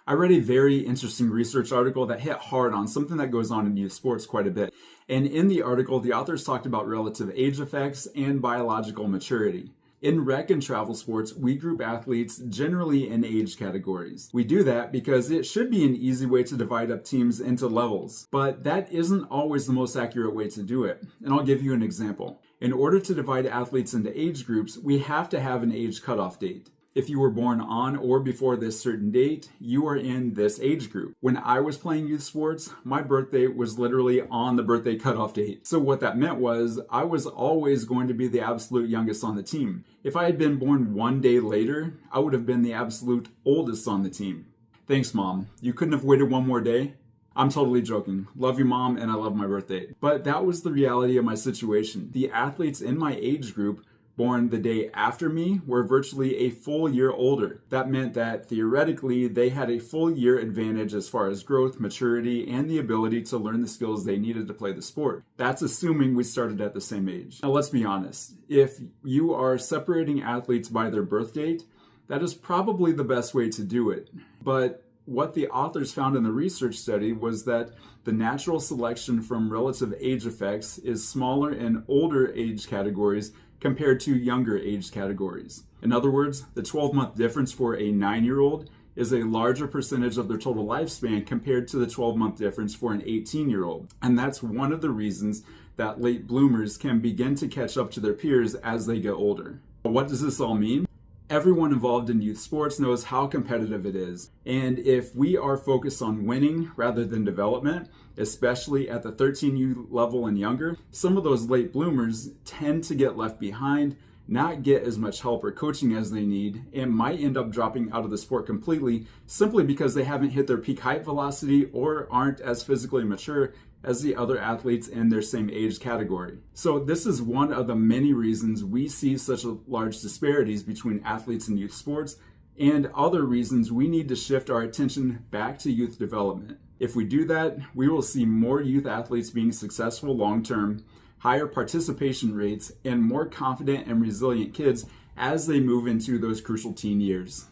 I read a very interesting research article that hit hard on something that goes on in youth sports quite a bit. And in the article, the authors talked about relative age effects and biological maturity. In rec and travel sports, we group athletes generally in age categories. We do that because it should be an easy way to divide up teams into levels, but that isn't always the most accurate way to do it. And I'll give you an example. In order to divide athletes into age groups, we have to have an age cutoff date. If you were born on or before this certain date, you are in this age group. When I was playing youth sports, my birthday was literally on the birthday cutoff date. So what that meant was I was always going to be the absolute youngest on the team. If I had been born one day later, I would have been the absolute oldest on the team. Thanks, Mom. You couldn't have waited one more day? I'm totally joking. Love you, Mom, and I love my birthday. But that was the reality of my situation. The athletes in my age group born the day after me were virtually a full year older. That meant that theoretically they had a full year advantage as far as growth, maturity, and the ability to learn the skills they needed to play the sport. That's assuming we started at the same age. Now let's be honest. If you are separating athletes by their birth date, that is probably the best way to do it. But what the authors found in the research study was that the natural selection from relative age effects is smaller in older age categories compared to younger age categories. In other words, the 12-month difference for a 9-year-old is a larger percentage of their total lifespan compared to the 12-month difference for an 18-year-old. And that's one of the reasons that late bloomers can begin to catch up to their peers as they get older. What does this all mean? Everyone involved in youth sports knows how competitive it is. And if we are focused on winning rather than development, especially at the 13U level and younger, some of those late bloomers tend to get left behind, not get as much help or coaching as they need, and might end up dropping out of the sport completely simply because they haven't hit their peak height velocity or aren't as physically mature as the other athletes in their same age category. So this is one of the many reasons we see such large disparities between athletes in youth sports, and other reasons we need to shift our attention back to youth development. If we do that, we will see more youth athletes being successful long-term, higher participation rates, and more confident and resilient kids as they move into those crucial teen years.